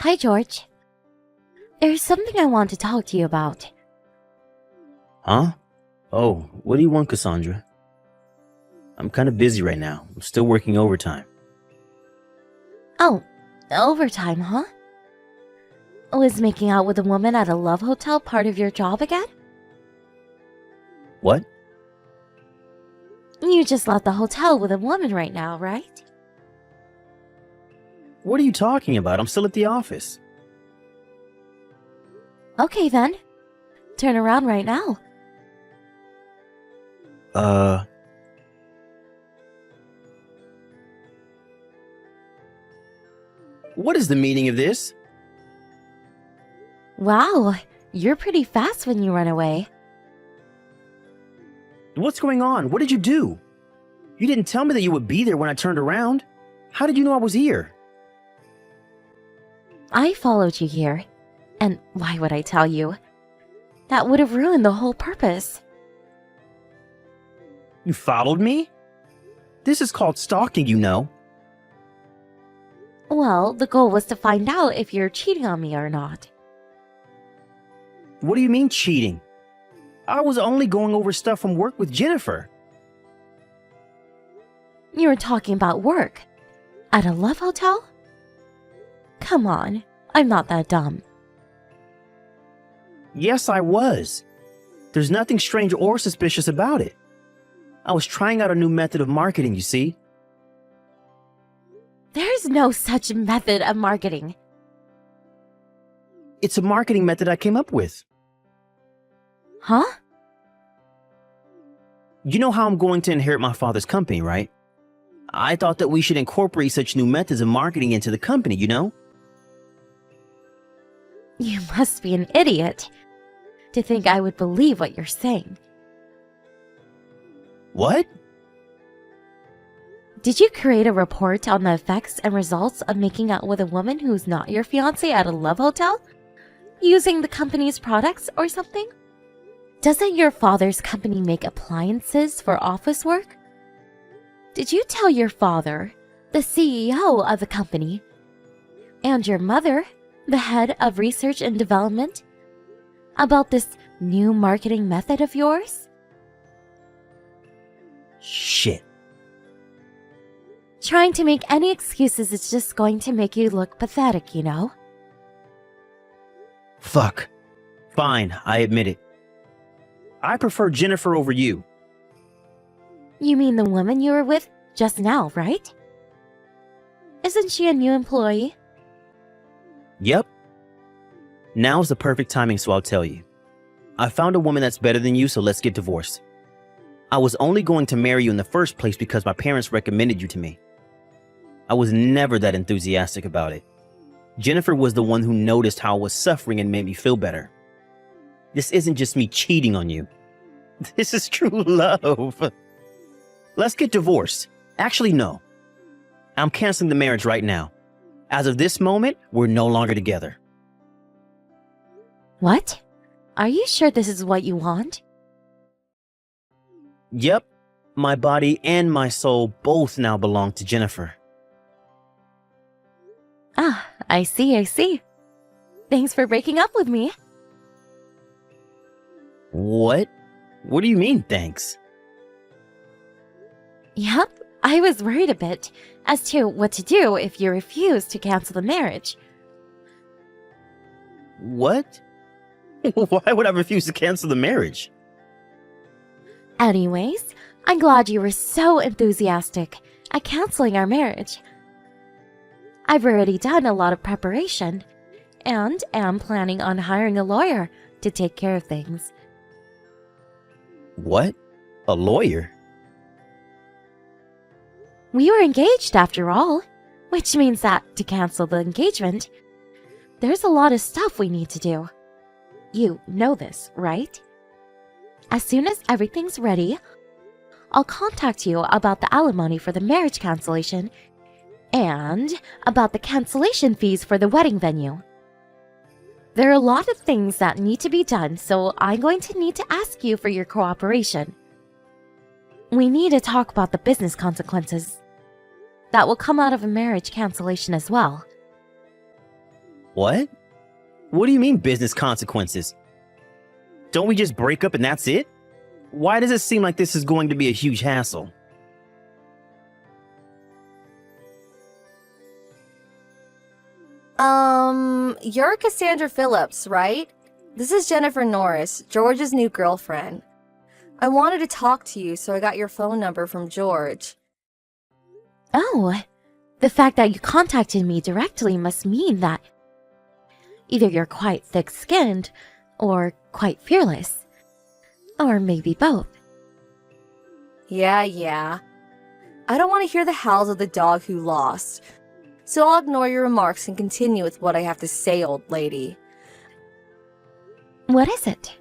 Hi, George. There's something I want to talk to you about. Huh? Oh, what do you want, Cassandra? I'm kind of busy right now. I'm still working overtime. Oh, overtime, huh? Was making out with a woman at a love hotel part of your job again? What? You just left the hotel with a woman right now, right? What are you talking about? I'm still at the office. Okay then. Turn around right now. What is the meaning of this? Wow, you're pretty fast when you run away. What's going on? What did you do? You didn't tell me that you would be there when I turned around. How did you know I was here? I followed you here. And why would I tell you? That would have ruined the whole purpose. You followed me? This is called stalking, you know. Well, the goal was to find out if you're cheating on me or not. What do you mean cheating? I was only going over stuff from work with Jennifer. You were talking about work. At a love hotel? Come on, I'm not that dumb. Yes, I was. There's nothing strange or suspicious about it. I was trying out a new method of marketing, you see. There's no such method of marketing. It's a marketing method I came up with. Huh? You know how I'm going to inherit my father's company, right? I thought that we should incorporate such new methods of marketing into the company, you know? You must be an idiot to think I would believe what you're saying. What? Did you create a report on the effects and results of making out with a woman who's not your fiancé at a love hotel? Using the company's products or something? Doesn't your father's company make appliances for office work? Did you tell your father, the CEO of the company, and your mother, the head of research and development, about this new marketing method of yours? Shit. Trying to make any excuses is just going to make you look pathetic, you know? Fuck. Fine, I admit it. I prefer Jennifer over you. You mean the woman you were with just now, right? Isn't she a new employee? Yep. Now's the perfect timing, so I'll tell you. I found a woman that's better than you, so let's get divorced. I was only going to marry you in the first place because my parents recommended you to me. I was never that enthusiastic about it. Jennifer was the one who noticed how I was suffering and made me feel better. This isn't just me cheating on you. This is true love. Let's get divorced. Actually, no. I'm canceling the marriage right now. As of this moment, we're no longer together. What? Are you sure this is what you want? Yep. My body and my soul both now belong to Jennifer. Ah, I see. Thanks for breaking up with me. What? What do you mean, thanks? Yep, I was worried a bit as to what to do if you refused to cancel the marriage. What? Why would I refuse to cancel the marriage? Anyways, I'm glad you were so enthusiastic at canceling our marriage. I've already done a lot of preparation and am planning on hiring a lawyer to take care of things. What? A lawyer? We were engaged after all, which means that to cancel the engagement, there's a lot of stuff we need to do. You know this, right? As soon as everything's ready, I'll contact you about the alimony for the marriage cancellation and about the cancellation fees for the wedding venue. There are a lot of things that need to be done, so I'm going to need to ask you for your cooperation. We need to talk about the business consequences that will come out of a marriage cancellation as well. What? What do you mean business consequences? Don't we just break up and that's it? Why does it seem like this is going to be a huge hassle? You're Cassandra Phillips, right? This is Jennifer Norris, George's new girlfriend. I wanted to talk to you, so I got your phone number from George. Oh, the fact that you contacted me directly must mean that either you're quite thick-skinned or quite fearless. Or maybe both. Yeah. I don't want to hear the howls of the dog who lost, so I'll ignore your remarks and continue with what I have to say, old lady. What is it?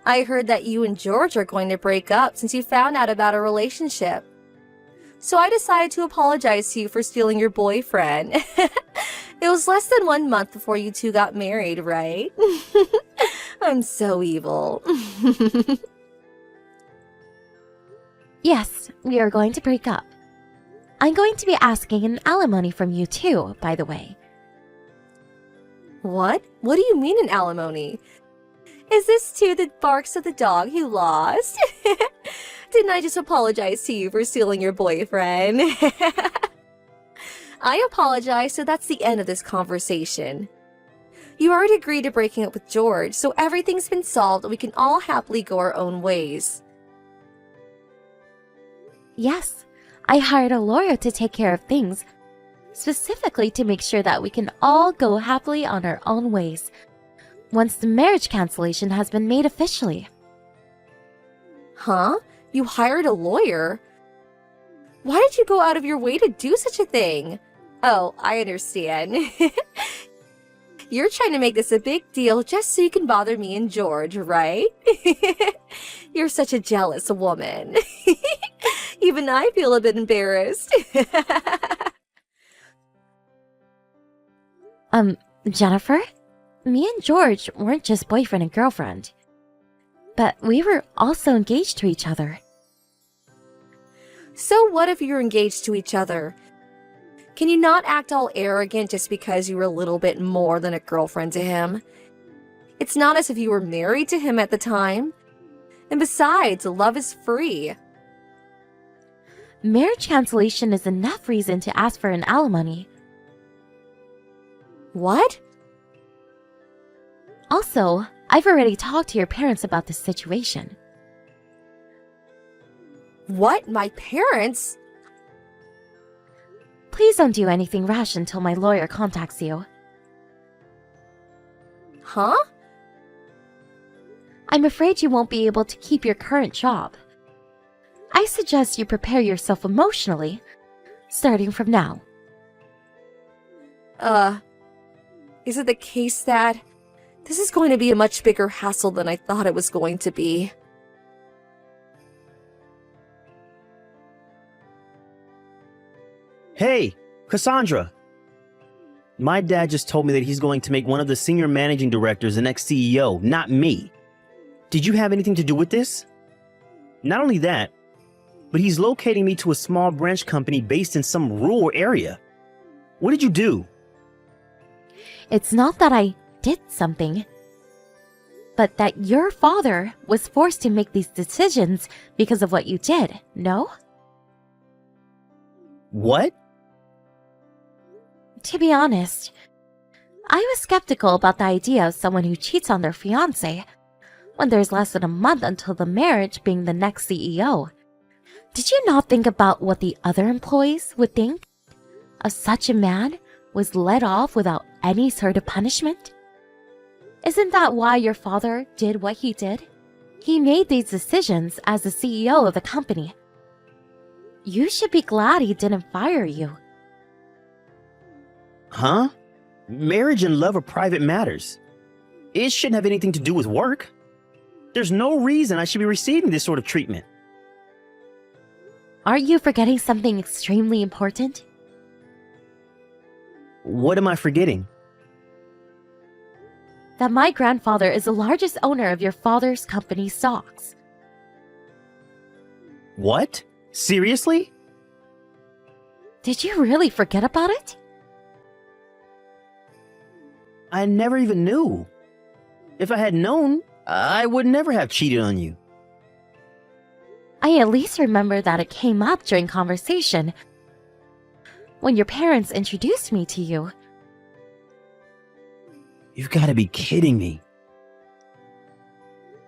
I heard that you and George are going to break up since you found out about a relationship. So I decided to apologize to you for stealing your boyfriend. It was less than 1 month before you two got married, right? I'm so evil. Yes, we are going to break up. I'm going to be asking an alimony from you too, by the way. What? What do you mean an alimony? Is this too the barks of the dog who lost? Didn't I just apologize to you for stealing your boyfriend? I apologize, so that's the end of this conversation. You already agreed to breaking up with George, so everything's been solved and we can all happily go our own ways. Yes, I hired a lawyer to take care of things, specifically to make sure that we can all go happily on our own ways once the marriage cancellation has been made officially. Huh? You hired a lawyer? Why did you go out of your way to do such a thing? Oh, I understand. You're trying to make this a big deal just so you can bother me and George, right? You're such a jealous woman. Even I feel a bit embarrassed. Jennifer? Me and George weren't just boyfriend and girlfriend, but we were also engaged to each other. So what if you're engaged to each other? Can you not act all arrogant just because you were a little bit more than a girlfriend to him? It's not as if you were married to him at the time. And besides, love is free. Marriage cancellation is enough reason to ask for an alimony. What? Also, I've already talked to your parents about this situation. What? My parents? Please don't do anything rash until my lawyer contacts you. Huh? I'm afraid you won't be able to keep your current job. I suggest you prepare yourself emotionally, starting from now. Is it the case that this is going to be a much bigger hassle than I thought it was going to be? Hey, Cassandra! My dad just told me that he's going to make one of the senior managing directors the next CEO, not me. Did you have anything to do with this? Not only that, but he's locating me to a small branch company based in some rural area. What did you do? It's not that I did something, but that your father was forced to make these decisions because of what you did, no? What? To be honest, I was skeptical about the idea of someone who cheats on their fiancé when there's less than a month until the marriage being the next CEO. Did you not think about what the other employees would think of such a man was let off without any sort of punishment? Isn't that why your father did what he did? He made these decisions as the CEO of the company. You should be glad he didn't fire you. Huh? Marriage and love are private matters. It shouldn't have anything to do with work. There's no reason I should be receiving this sort of treatment. Aren't you forgetting something extremely important? What am I forgetting? That my grandfather is the largest owner of your father's company stocks. What? Seriously? Did you really forget about it? I never even knew. If I had known, I would never have cheated on you. I at least remember that it came up during conversation when your parents introduced me to you. You've got to be kidding me.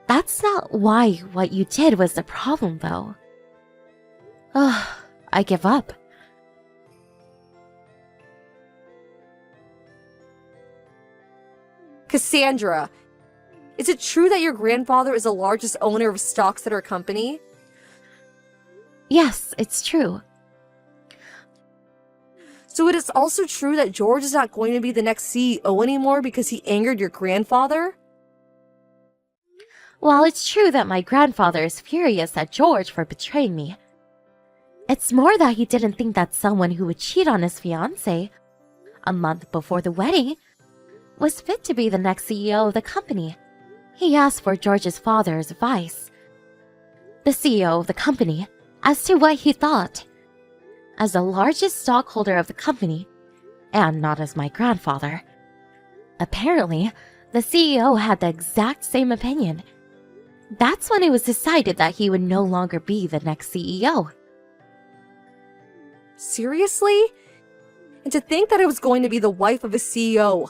That's not why what you did was the problem, though. Ugh, I give up. Cassandra, is it true that your grandfather is the largest owner of stocks at our company? Yes, it's true. So it is also true that George is not going to be the next CEO anymore because he angered your grandfather? While it's true that my grandfather is furious at George for betraying me, it's more that he didn't think that someone who would cheat on his fiancée a month before the wedding was fit to be the next CEO of the company. He asked for George's father's advice, the CEO of the company, as to what he thought. As the largest stockholder of the company, and not as my grandfather, apparently the CEO had the exact same opinion. That's when it was decided that he would no longer be the next CEO. Seriously? And to think that I was going to be the wife of a CEO.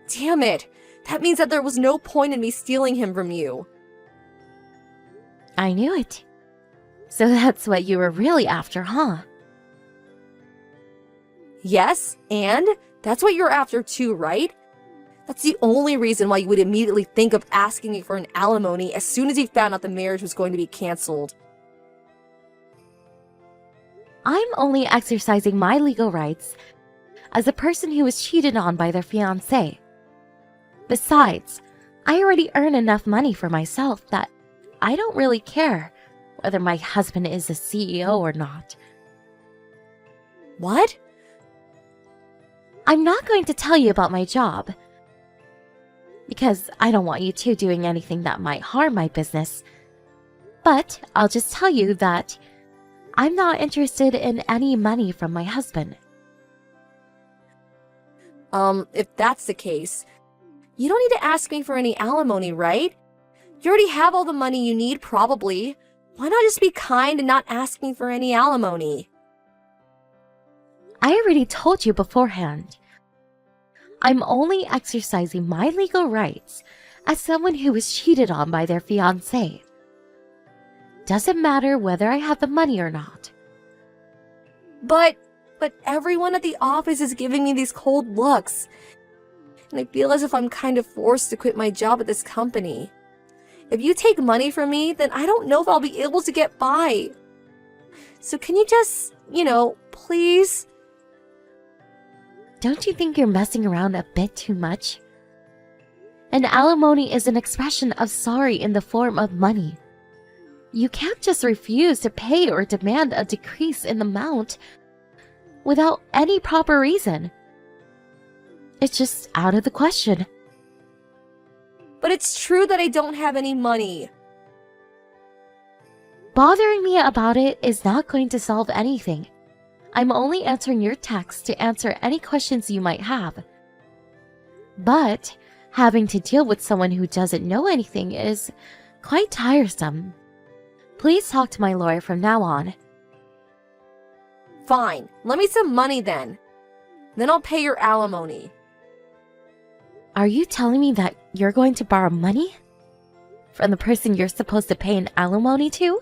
Damn it. That means that there was no point in me stealing him from you. I knew it. So that's what you were really after, huh? Yes, and that's what you're after too, right? That's the only reason why you would immediately think of asking me for an alimony as soon as you found out the marriage was going to be cancelled. I'm only exercising my legal rights as a person who was cheated on by their fiancé. Besides, I already earn enough money for myself that I don't really care whether my husband is a CEO or not. What? I'm not going to tell you about my job, because I don't want you two doing anything that might harm my business. But I'll just tell you that I'm not interested in any money from my husband. If that's the case, you don't need to ask me for any alimony, right? You already have all the money you need, probably. Why not just be kind and not ask me for any alimony? I already told you beforehand. I'm only exercising my legal rights as someone who was cheated on by their fiancé. Doesn't matter whether I have the money or not. But everyone at the office is giving me these cold looks. And I feel as if I'm kind of forced to quit my job at this company. If you take money from me, then I don't know if I'll be able to get by. So can you just, please? Don't you think you're messing around a bit too much? An alimony is an expression of sorry in the form of money. You can't just refuse to pay or demand a decrease in the amount without any proper reason. It's just out of the question. But it's true that I don't have any money. Bothering me about it is not going to solve anything. I'm only answering your text to answer any questions you might have. But having to deal with someone who doesn't know anything is quite tiresome. Please talk to my lawyer from now on. Fine, let me some money then. Then I'll pay your alimony. Are you telling me that you're going to borrow money from the person you're supposed to pay an alimony to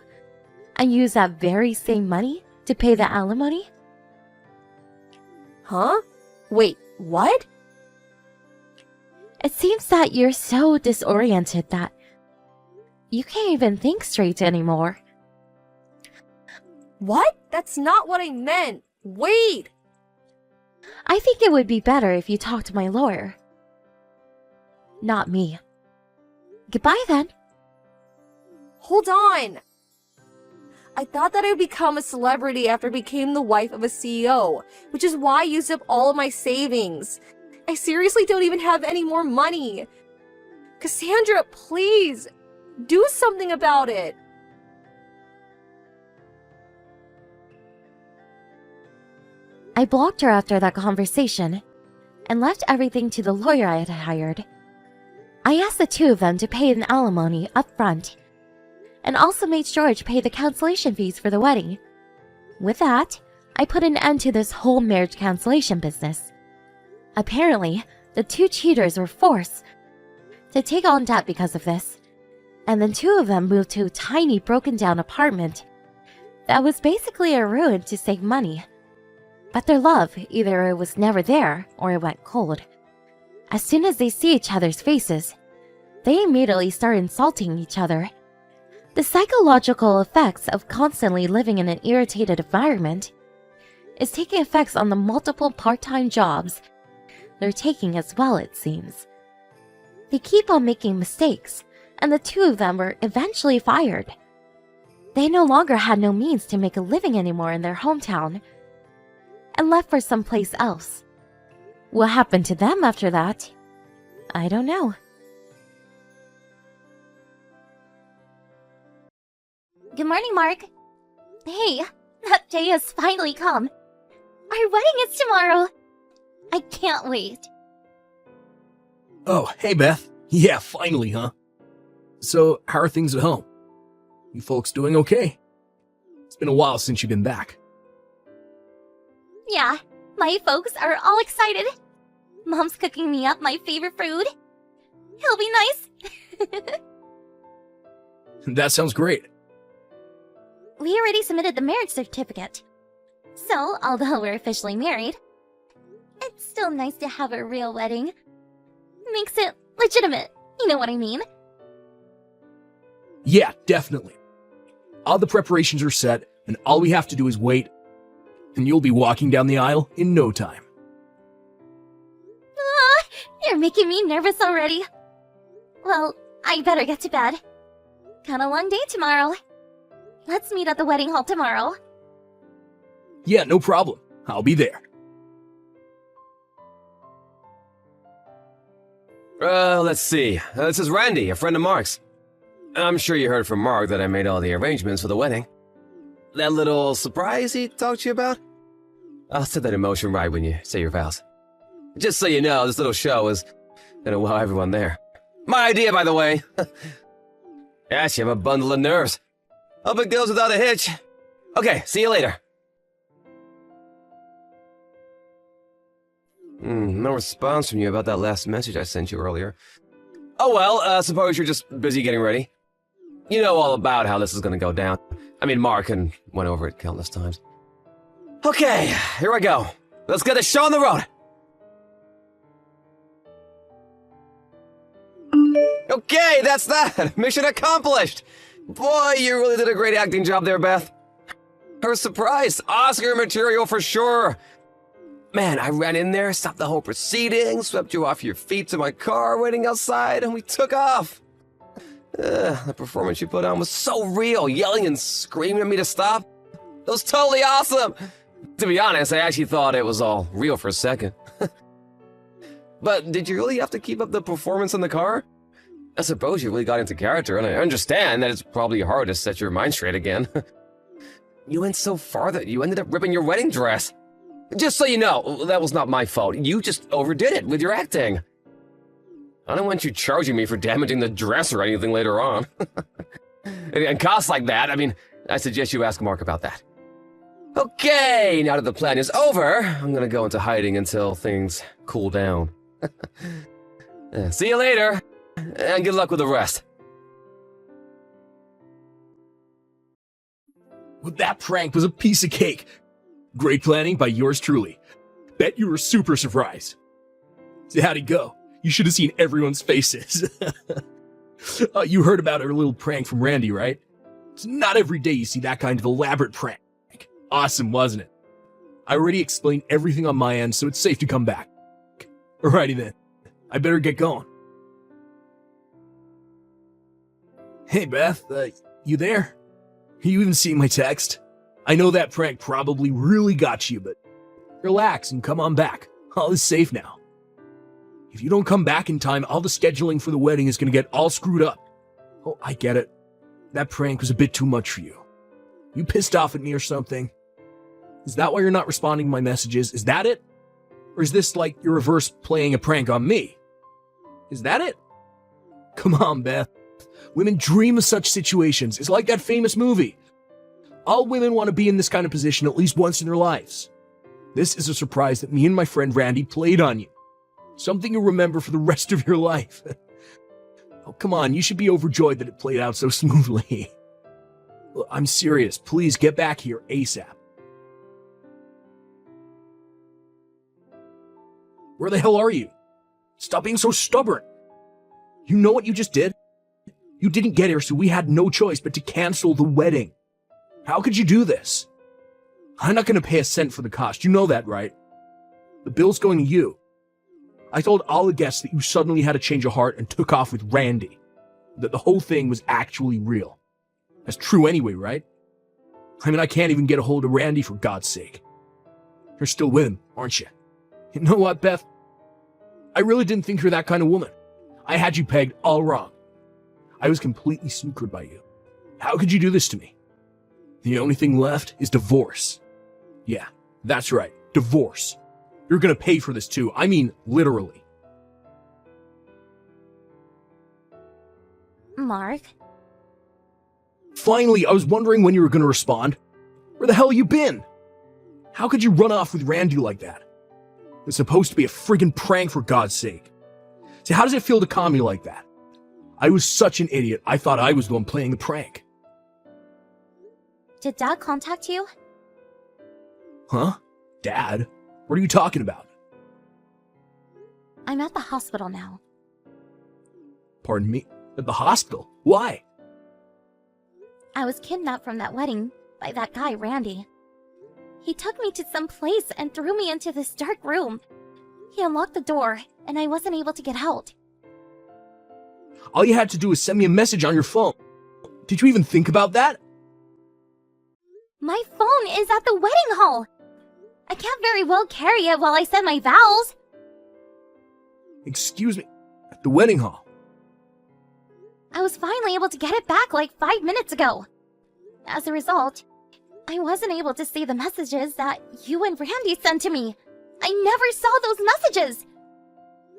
and use that very same money to pay the alimony? Huh? Wait, what? It seems that you're so disoriented that you can't even think straight anymore. What? That's not what I meant. Wait! I think it would be better if you talked to my lawyer. Not me. Goodbye then. Hold on! I thought that I would become a celebrity after I became the wife of a CEO, which is why I used up all of my savings. I seriously don't even have any more money. Cassandra, please, do something about it. I blocked her after that conversation, and left everything to the lawyer I had hired. I asked the two of them to pay an alimony up front, and also made George pay the cancellation fees for the wedding. With that, I put an end to this whole marriage cancellation business. Apparently, the two cheaters were forced to take on debt because of this, and then two of them moved to a tiny broken-down apartment that was basically a ruin to save money. But their love, either it was never there or it went cold. As soon as they see each other's faces, they immediately start insulting each other. The psychological effects of constantly living in an irritated environment is taking effects on the multiple part-time jobs they're taking as well, it seems. They keep on making mistakes, and the two of them were eventually fired. They no longer had no means to make a living anymore in their hometown, and left for someplace else. What happened to them after that? I don't know. Good morning, Mark. Hey, that day has finally come. Our wedding is tomorrow. I can't wait. Oh, hey Beth. Yeah, finally, huh? So, how are things at home? You folks doing okay? It's been a while since you've been back. Yeah, my folks are all excited. Mom's cooking me up my favorite food. It'll be nice. That sounds great. We already submitted the marriage certificate. So, although we're officially married, it's still nice to have a real wedding. Makes it legitimate, you know what I mean? Yeah, definitely. All the preparations are set, and all we have to do is wait, and you'll be walking down the aisle in no time. You're making me nervous already. Well, I better get to bed. Got a long day tomorrow. Let's meet at the wedding hall tomorrow. Yeah, no problem. I'll be there. Let's see. This is Randy, a friend of Mark's. I'm sure you heard from Mark that I made all the arrangements for the wedding. That little surprise he talked to you about? I'll set that in motion right when you say your vows. Just so you know, this little show is gonna wow everyone there. My idea, by the way. Yes, you have a bundle of nerves. Hope it goes without a hitch. Okay, see you later. No response from you about that last message I sent you earlier. Oh well, suppose you're just busy getting ready. You know all about how this is gonna go down. I mean, Mark went over it countless times. Okay, here I go. Let's get the show on the road. Okay, that's that. Mission accomplished. Boy, you really did a great acting job there, Beth. Her surprise, Oscar material for sure. Man, I ran in there, stopped the whole proceeding, swept you off your feet to my car waiting outside, and we took off. The performance you put on was so real, yelling and screaming at me to stop. It was totally awesome. To be honest, I actually thought it was all real for a second. But did you really have to keep up the performance in the car? I suppose you really got into character, and I understand that it's probably hard to set your mind straight again. You went so far that you ended up ripping your wedding dress. Just so you know, that was not my fault. You just overdid it with your acting. I don't want you charging me for damaging the dress or anything later on. And costs like that, I mean, I suggest you ask Mark about that. Okay, now that the plan is over, I'm gonna go into hiding until things cool down. See you later, and good luck with the rest. Well, that prank was a piece of cake. Great planning by yours truly. Bet you were super surprised. So how'd it go? You should have seen everyone's faces. You heard about our little prank from Randy, right? It's not every day you see that kind of elaborate prank. Awesome, wasn't it? I already explained everything on my end, so it's safe to come back. Alrighty then. I better get going. Hey Beth, you there? You even seeing my text? I know that prank probably really got you, but relax and come on back. All is safe now. If you don't come back in time, all the scheduling for the wedding is gonna get all screwed up. Oh, I get it. That prank was a bit too much for you. You pissed off at me or something? Is that why you're not responding to my messages? Is that it? Or is this like your reverse playing a prank on me? Is that it? Come on, Beth. Women dream of such situations. It's like that famous movie. All women want to be in this kind of position at least once in their lives. This is a surprise that me and my friend Randy played on you. Something you'll remember for the rest of your life. Oh, come on, you should be overjoyed that it played out so smoothly. Look, I'm serious. Please get back here ASAP. Where the hell are you? Stop being so stubborn. You know what you just did? You didn't get here, so we had no choice but to cancel the wedding. How could you do this? I'm not going to pay a cent for the cost. You know that, right? The bill's going to you. I told all the guests that you suddenly had a change of heart and took off with Randy. That the whole thing was actually real. That's true anyway, right? I mean, I can't even get a hold of Randy for God's sake. You're still with him, aren't you? You know what, Beth? I really didn't think you're that kind of woman. I had you pegged all wrong. I was completely snookered by you. How could you do this to me? The only thing left is divorce. Yeah, that's right, divorce. You're gonna pay for this too. I mean, literally. Mark? Finally, I was wondering when you were gonna respond. Where the hell have you been? How could you run off with Randy like that? It's supposed to be a friggin' prank, for God's sake. See, how does it feel to calm me like that? I was such an idiot, I thought I was the one playing the prank. Did Dad contact you? Huh? Dad? What are you talking about? I'm at the hospital now. Pardon me? At the hospital? Why? I was kidnapped from that wedding by that guy, Randy. He took me to some place and threw me into this dark room. He unlocked the door, and I wasn't able to get out. All you had to do was send me a message on your phone. Did you even think about that? My phone is at the wedding hall. I can't very well carry it while I said my vows. Excuse me, at the wedding hall. I was finally able to get it back like 5 minutes ago. As a result, I wasn't able to see the messages that you and Randy sent to me. I never saw those messages.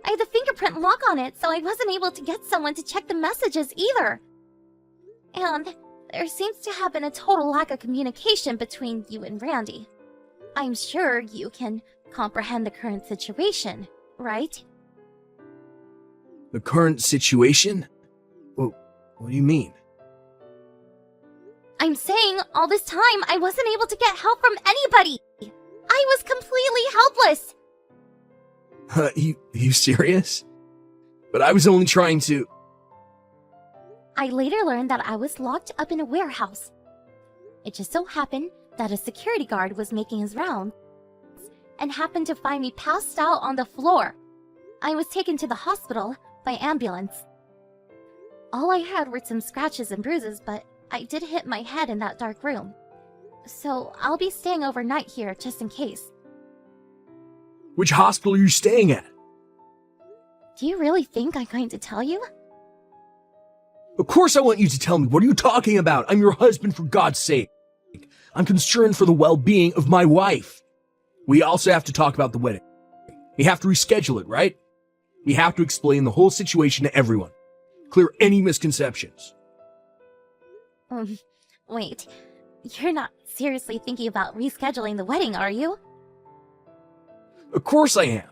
I had the fingerprint lock on it, so I wasn't able to get someone to check the messages either. And there seems to have been a total lack of communication between you and Randy. I'm sure you can comprehend the current situation, right? The current situation? What do you mean? I'm saying all this time I wasn't able to get help from anybody. I was completely helpless. You serious? But I was only trying to... I later learned that I was locked up in a warehouse. It just so happened that a security guard was making his rounds and happened to find me passed out on the floor. I was taken to the hospital by ambulance. All I had were some scratches and bruises, but I did hit my head in that dark room. So I'll be staying overnight here just in case. Which hospital are you staying at? Do you really think I'm going to tell you? Of course I want you to tell me. What are you talking about? I'm your husband, for God's sake. I'm concerned for the well-being of my wife. We also have to talk about the wedding. We have to reschedule it, right? We have to explain the whole situation to everyone. Clear any misconceptions. Wait. You're not seriously thinking about rescheduling the wedding, are you? Of course I am.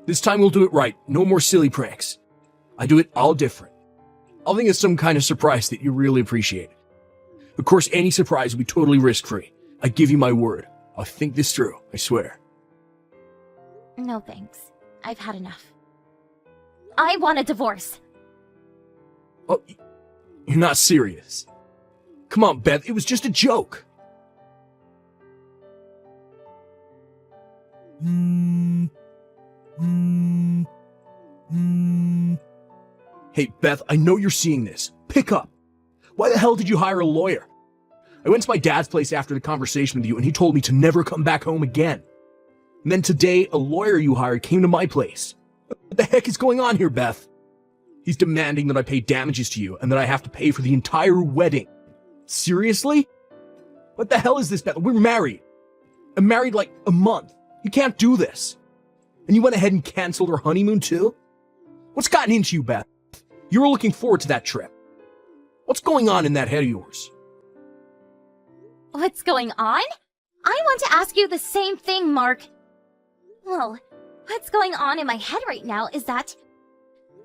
This time we'll do it right. No more silly pranks. I do it all different. I'll think it's some kind of surprise that you really appreciate. Of course, any surprise will be totally risk-free. I give you my word. I'll think this through, I swear. No thanks. I've had enough. I want a divorce. Oh, you're not serious. Come on, Beth, it was just a joke. Hey, Beth, I know you're seeing this. Pick up. Why the hell did you hire a lawyer? I went to my dad's place after the conversation with you, and he told me to never come back home again. And then today, a lawyer you hired came to my place. What the heck is going on here, Beth? He's demanding that I pay damages to you and that I have to pay for the entire wedding. Seriously? What the hell is this, Beth? We're married. I'm married like a month. You can't do this. And you went ahead and canceled our honeymoon too? What's gotten into you, Beth? You were looking forward to that trip. What's going on in that head of yours? What's going on? I want to ask you the same thing, Mark. Well, what's going on in my head right now is that,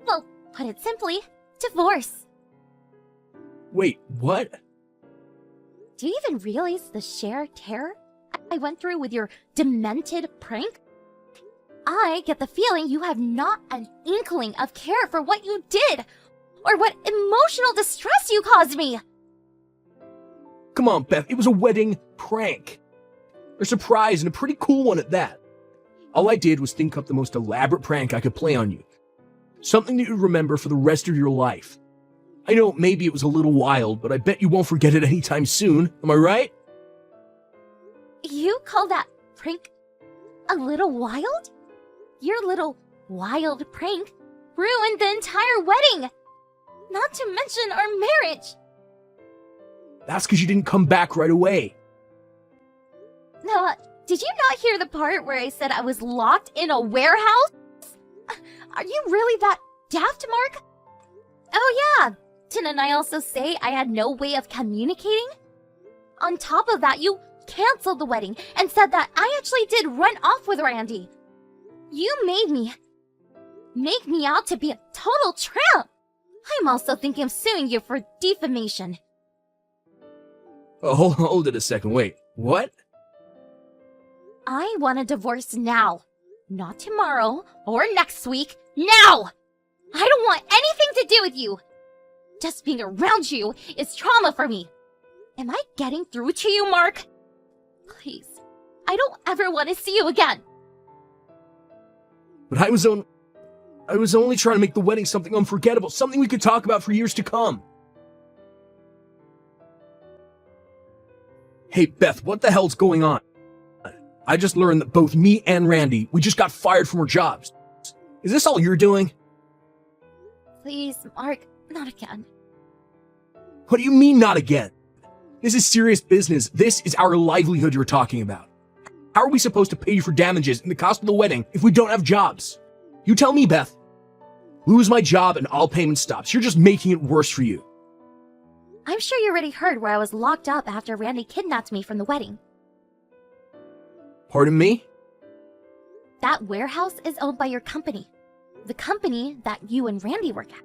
well, put it simply, divorce. Wait, what? Do you even realize the sheer terror I went through with your demented prank? I get the feeling you have not an inkling of care for what you did, or what emotional distress you caused me. Come on, Beth, it was a wedding prank. A surprise and a pretty cool one at that. All I did was think up the most elaborate prank I could play on you. Something that you'd remember for the rest of your life. I know maybe it was a little wild, but I bet you won't forget it anytime soon. Am I right? You call that prank a little wild? Your little wild prank ruined the entire wedding! Not to mention our marriage! That's because you didn't come back right away. Did you not hear the part where I said I was locked in a warehouse? Are you really that daft, Mark? Oh yeah, didn't I also say I had no way of communicating? On top of that, you canceled the wedding and said that I actually did run off with Randy. You made me out to be a total tramp. I'm also thinking of suing you for defamation. Oh, hold it a second. Wait, what? I want a divorce now. Not tomorrow or next week. Now! I don't want anything to do with you. Just being around you is trauma for me. Am I getting through to you, Mark? Please, I don't ever want to see you again. But I was only trying to make the wedding something unforgettable, something we could talk about for years to come. Hey, Beth, what the hell's going on? I just learned that both me and Randy, we just got fired from our jobs. Is this all you're doing? Please, Mark, not again. What do you mean, not again? This is serious business. This is our livelihood you're talking about. How are we supposed to pay you for damages and the cost of the wedding if we don't have jobs? You tell me, Beth. Lose my job and all payment stops. You're just making it worse for you. I'm sure you already heard where I was locked up after Randy kidnapped me from the wedding. Pardon me? That warehouse is owned by your company. The company that you and Randy work at.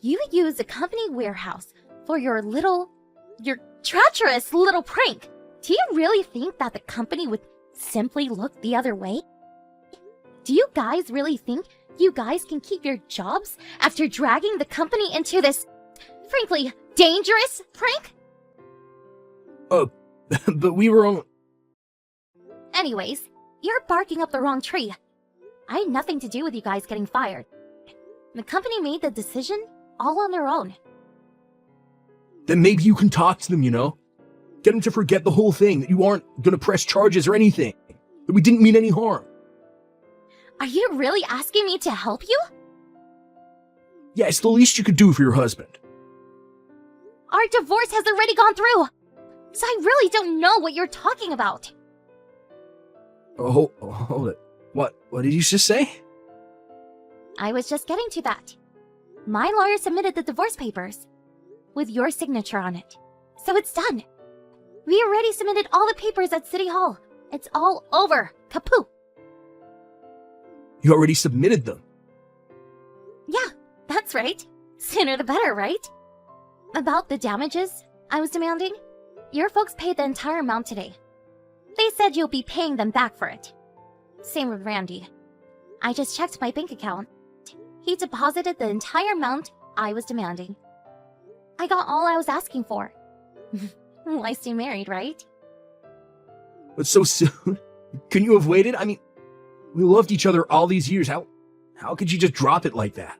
You used the company warehouse for your treacherous little prank. Do you really think that the company would simply look the other way? Do you guys really think you guys can keep your jobs after dragging the company into this, frankly, dangerous prank? But we were on... Anyways, you're barking up the wrong tree. I had nothing to do with you guys getting fired. The company made the decision all on their own. Then maybe you can talk to them, you know? Get them to forget the whole thing, that you aren't gonna press charges or anything. That we didn't mean any harm. Are you really asking me to help you? Yeah, it's the least you could do for your husband. Our divorce has already gone through. So I really don't know what you're talking about. Oh, hold it. What did you just say? I was just getting to that. My lawyer submitted the divorce papers with your signature on it. So it's done. We already submitted all the papers at City Hall. It's all over. Kaput. You already submitted them. Yeah, that's right. Sooner the better, right? About the damages I was demanding, your folks paid the entire amount today. They said you'll be paying them back for it. Same with Randy. I just checked my bank account. He deposited the entire amount I was demanding. I got all I was asking for. Why stay married, right? But so soon? Couldn't you have waited? I mean, we loved each other all these years. How could you just drop it like that?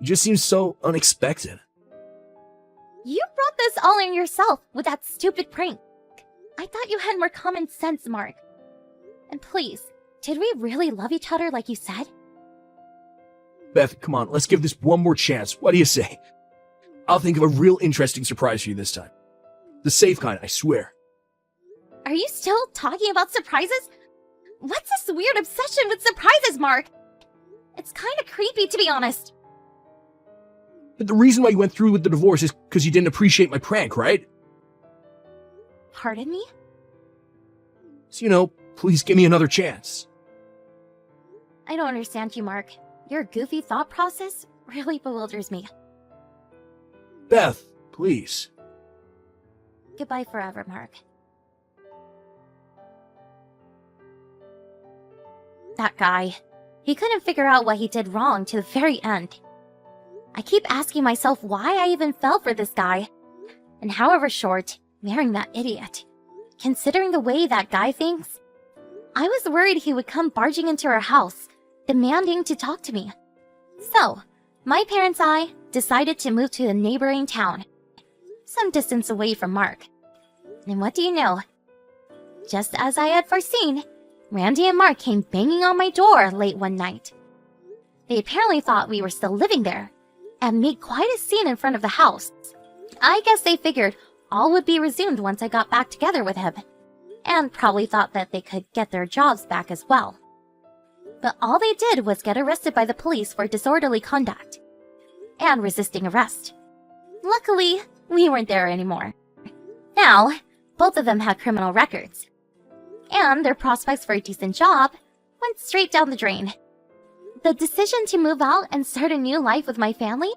It just seems so unexpected. You brought this all on yourself with that stupid prank. I thought you had more common sense, Mark. And please, did we really love each other like you said? Beth, come on, let's give this one more chance. What do you say? I'll think of a real interesting surprise for you this time. The safe kind, I swear. Are you still talking about surprises? What's this weird obsession with surprises, Mark? It's kind of creepy, to be honest. But the reason why you went through with the divorce is because you didn't appreciate my prank, right? Pardon me? So, please give me another chance. I don't understand you, Mark. Your goofy thought process really bewilders me. Beth, please. Goodbye forever, Mark. That guy. He couldn't figure out what he did wrong to the very end. I keep asking myself why I even fell for this guy. And however short, marrying that idiot. Considering the way that guy thinks, I was worried he would come barging into our house, demanding to talk to me. So, my parents and I decided to move to a neighboring town, some distance away from Mark. And what do you know? Just as I had foreseen, Randy and Mark came banging on my door late one night. They apparently thought we were still living there, and made quite a scene in front of the house. I guess they figured all would be resumed once I got back together with him, and probably thought that they could get their jobs back as well. But all they did was get arrested by the police for disorderly conduct and resisting arrest. Luckily, we weren't there anymore. Now, both of them had criminal records, and their prospects for a decent job went straight down the drain. The decision to move out and start a new life with my family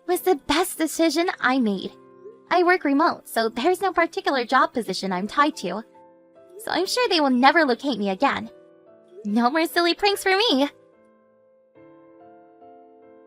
was the best decision I made. I work remote, so there's no particular job position I'm tied to, so I'm sure they will never locate me again. No more silly pranks for me.